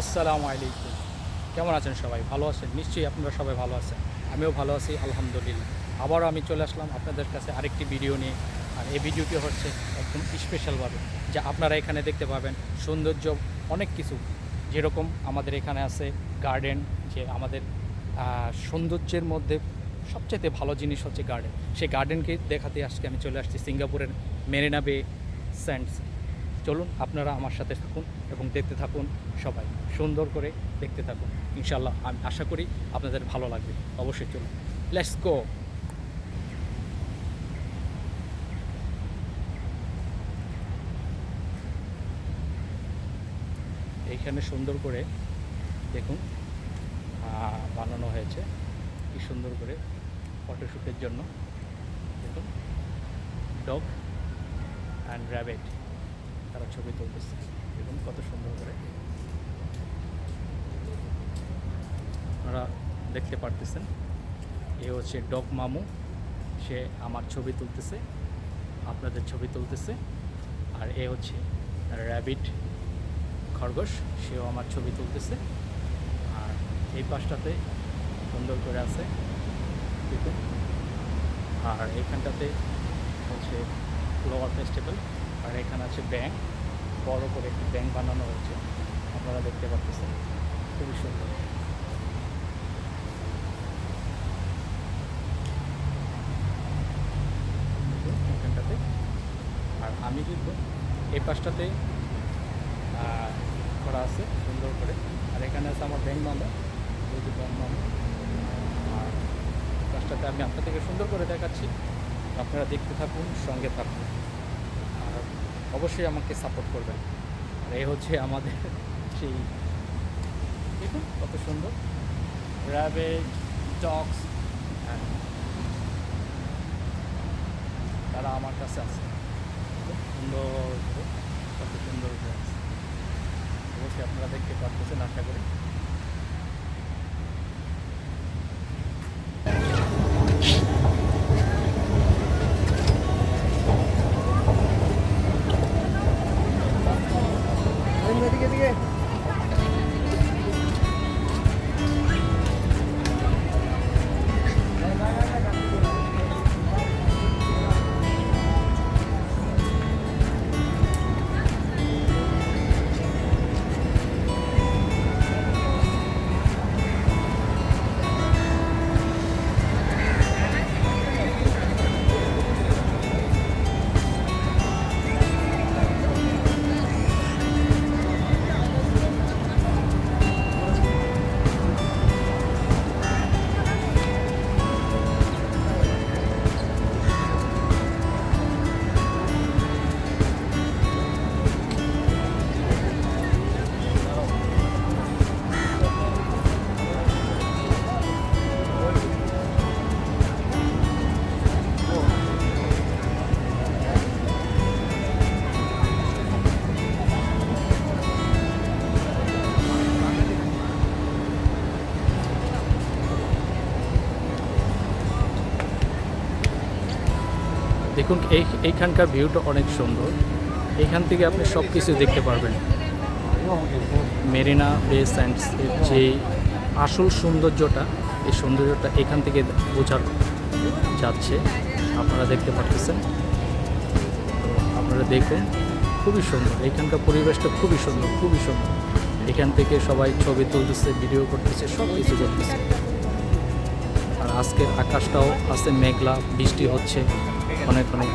আসসালামু আলাইকুম। কেমন আছেন সবাই? ভালো আছেন? নিশ্চয়ই আপনারা সবাই ভালো আছেন। আমিও ভালো আছি আলহামদুলিল্লাহ। আবারও আমি চলে আসলাম আপনাদের কাছে আরেকটি ভিডিও নিয়ে। আর এই ভিডিওটি হচ্ছে একদম স্পেশালভাবে, যা আপনারা এখানে দেখতে পাবেন সৌন্দর্য অনেক কিছু। যেরকম আমাদের এখানে আছে গার্ডেন, যে আমাদের সৌন্দর্যের মধ্যে সবচাইতে ভালো জিনিস হচ্ছে গার্ডেন। সেই গার্ডেনকে দেখাতে আজকে আমি চলে আসছি সিঙ্গাপুরের মেরিনা বে স্যান্ডস। চলুন আপনারা আমার সাথে থাকুন এবং দেখতে থাকুন, সবাই সুন্দর করে দেখতে থাকুন। ইনশাল্লাহ আমি আশা করি আপনাদের ভালো লাগবে। অবশ্যই চলুন, লেটস গো। এইখানে সুন্দর করে দেখুন বানানো হয়েছে, কি সুন্দর করে ফটোশ্যুটের জন্য। দেখুন, ডগ অ্যান্ড র্যাবিট তারা ছবি তুলতেছে। দেখুন কত সুন্দর করে আপনারা দেখতে পারতেছেন। এ হচ্ছে ডগ মামু, সে আমার ছবি তুলতেছে, আপনাদের ছবি তুলতেছে। আর এ হচ্ছে র্যাবিট খরগোশ, সেও আমার ছবি তুলতেছে। আর এই পাশটাতে সুন্দর করে আছে দেখুন। আর এইখানটাতে হচ্ছে ফ্লাওয়ার ফেস্টিভ্যাল। আর এখানে আছে ব্যাংক, বড় করে একটি ব্যাংক বানানো হয়েছে, আপনারা দেখতে পাচ্ছেন, খুবই সুন্দর। এখানটাতে আর আমি কিন্তু এই পাশটাতে করা আছে সুন্দর করে। আর এখানে আছে আমার ব্যাংক মামা, ওই যে ব্যাংক মামা। আর পাশটাতে আমি আপনাদেরকে সুন্দর করে দেখাচ্ছি, আপনারা দেখতে থাকুন, সঙ্গে থাকুন, আর অবশ্যই আমাকে সাপোর্ট করবেন। আর এই হচ্ছে আমাদের সেই, দেখুন কত সুন্দর র্যাবিট, ডগস, তারা আমার কাছে আছে খুব সুন্দর করে, কত সুন্দর করে আছে। অবশ্যই আপনারা দেখতে পাচ্ছেন আশা করি। দেখুন এইখানকার ভিউটা অনেক সুন্দর। এইখান থেকে আপনি সব কিছু দেখতে পারবেন। মেরিনা বে স্যান্ডসের যে আসল সৌন্দর্যটা, এই সৌন্দর্যটা এখান থেকে বোঝা যাচ্ছে, আপনারা দেখতে পাচ্ছেন। আপনারা দেখুন, খুবই সুন্দর এখানকার পরিবেশটা, খুবই সুন্দর, খুবই সুন্দর। এখান থেকে সবাই ছবি তুলতেছে, ভিডিও করতেছে, সব কিছু করতেছে। আর আজকের আকাশটাও আছে মেঘলা, বৃষ্টি হচ্ছে অনেক অনেক,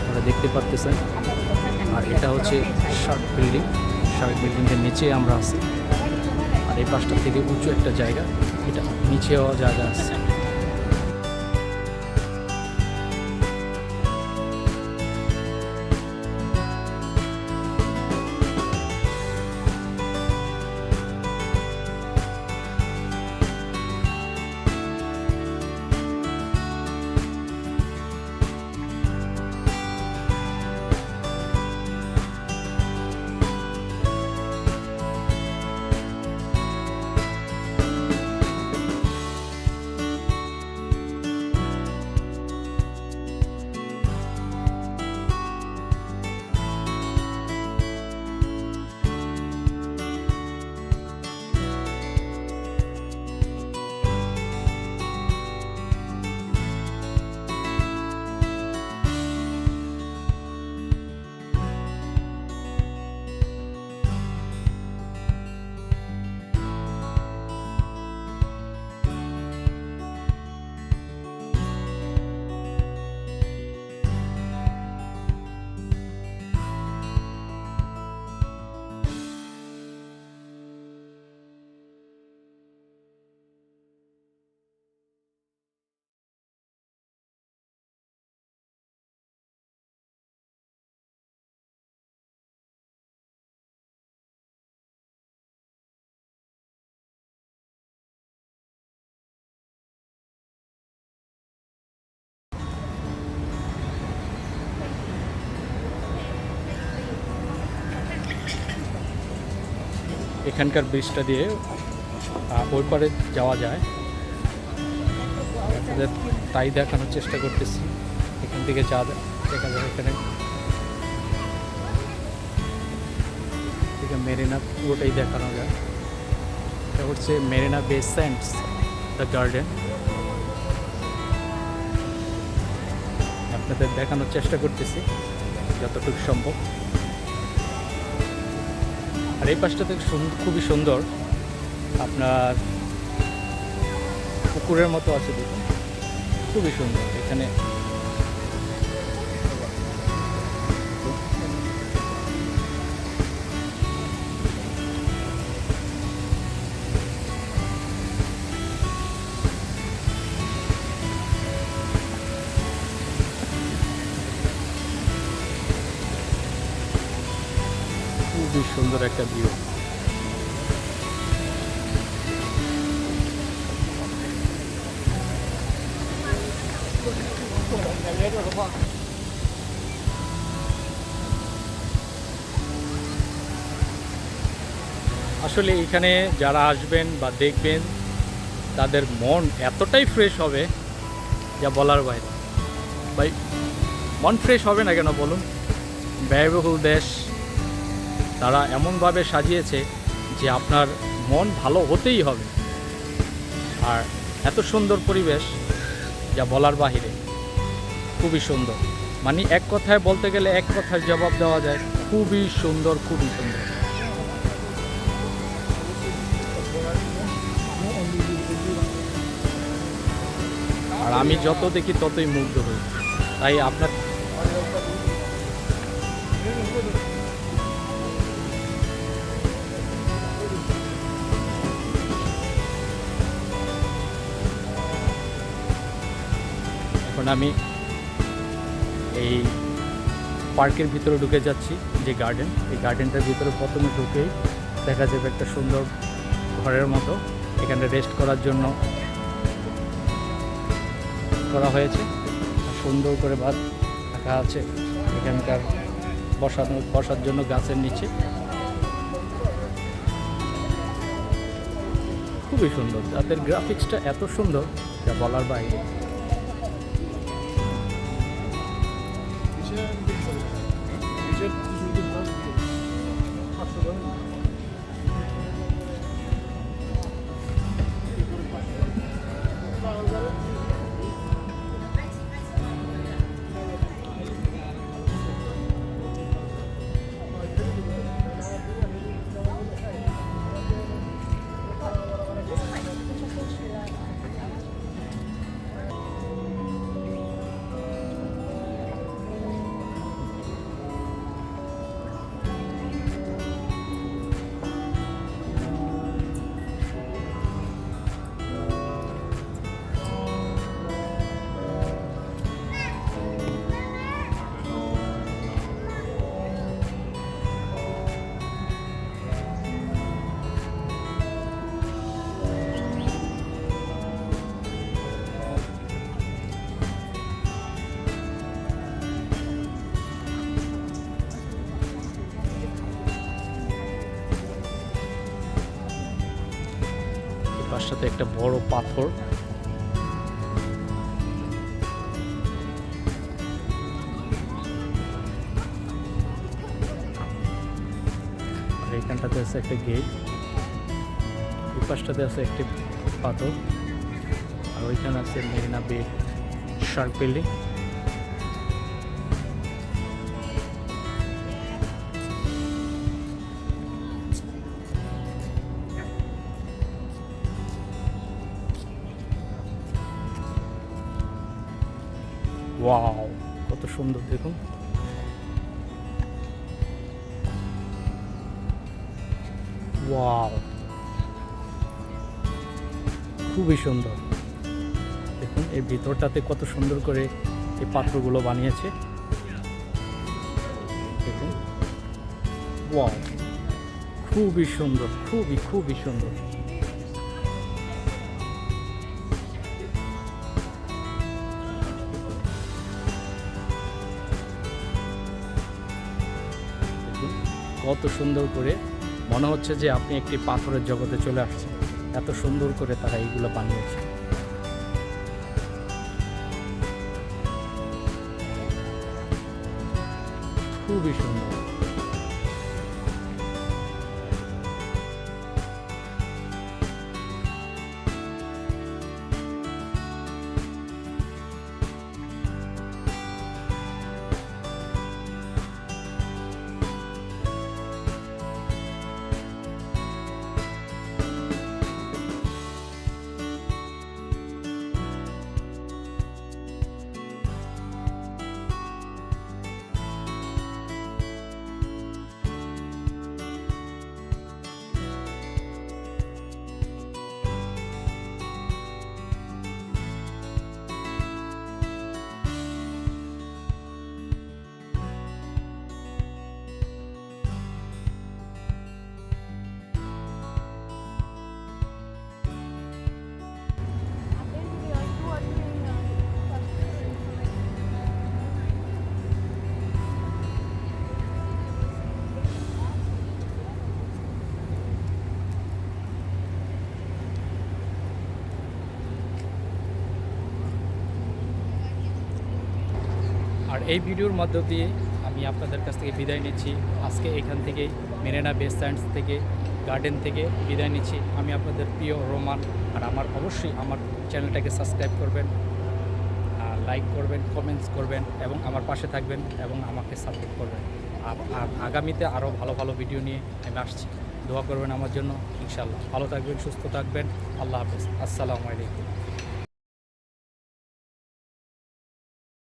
আপনারা দেখতে পাচ্ছেন। আর এটা হচ্ছে শার্ক বিল্ডিং, শার্ক বিল্ডিংয়ের নিচে আমরা আছি। আর এই পাশটা থেকে উঁচু একটা জায়গা, এটা নিচেও জায়গা আছে। এখানকার ব্রিজটা দিয়ে ওই পারে যাওয়া যায়। আপনাদের তাই দেখানোর চেষ্টা করতেছি। এখান থেকে যা দেখা যায় এখানে থেকে মেরিনা পুরোটাই দেখানো যায়। এটা হচ্ছে মেরিনা বে স্যান্ডস দ্য গার্ডেন। আপনাদের দেখানোর চেষ্টা করতেছি যতটুকু সম্ভব। আর এই পাশটা থেকে খুবই সুন্দর, আপনার পুকুরের মতো আছে, দেখুন খুবই সুন্দর। এখানে খুবই সুন্দর একটা ভিউ। আসলে এখানে যারা আসবেন বা দেখবেন তাদের মন এতটাই ফ্রেশ হবে যা বলার বাইরে। ভাই মন ফ্রেশ হবে না কেন বলুন? ব্যয়বহুল দেশ, তারা এমনভাবে সাজিয়েছে যে আপনার মন ভালো হতেই হবে। আর এত সুন্দর পরিবেশ যা বলার বাহিরে, খুবই সুন্দর। মানে এক কথায় বলতে গেলে এক কথায় জবাব দেওয়া যায়, খুবই সুন্দর, খুবই সুন্দর। আর আমি যত দেখি ততই মুগ্ধ হই। তাই আপনার এখন আমি এই পার্কের ভিতরে ঢুকে যাচ্ছি, যে গার্ডেন, এই গার্ডেনটার ভিতরে প্রথমে ঢুকেই দেখা যাবে একটা সুন্দর ঘরের মতো। এখানে রেস্ট করার জন্য করা হয়েছে, সুন্দর করে বাদ রাখা আছে এখানকার বসার জন্য গাছের নিচে। খুবই সুন্দর, তাদের গ্রাফিক্সটা এত সুন্দর যা বলার বাইরে। তার সাথে একটা বড় পাথর, আর এইখানটাতে আছে একটা গেট, এই পাশটাতে আছে একটি পাথর, আর ওইখানে আছে মেরিনা বে শার্ক বিল্ডিং। ওয়াও, কত সুন্দর দেখুন। ওয়াও, খুবই সুন্দর দেখুন। এই ভিতরটাতে কত সুন্দর করে এই পাথরগুলো বানিয়েছে দেখুন। ওয়াও, খুবই সুন্দর, খুবই খুবই সুন্দর। কত সুন্দর করে মনে হচ্ছে যে আপনি একটি পাথরের জগতে চলে আসছেন। এত সুন্দর করে তারা এইগুলো বানিয়েছে। খুবই সুন্দর। আর এই ভিডিওর মধ্য দিয়ে আমি আপনাদের কাছ থেকে বিদায় নিচ্ছি। আজকে এখান থেকে মেরিনা বে স্যান্ডস থেকে গার্ডেন থেকে বিদায় নিচ্ছি। আমি আপনাদের প্রিয় রোমান। আর অবশ্যই আমার চ্যানেলটাকে সাবস্ক্রাইব করবেন, লাইক করবেন, কমেন্টস করবেন এবং আমার পাশে থাকবেন এবং আমাকে সাপোর্ট করবেন। আর আগামীতে আরও ভালো ভালো ভিডিও নিয়ে আমি আসছি। দোয়া করবেন আমার জন্য, ইনশাআল্লাহ। ভালো থাকবেন, সুস্থ থাকবেন। আল্লাহ হাফেজ। আসসালামু আলাইকুম।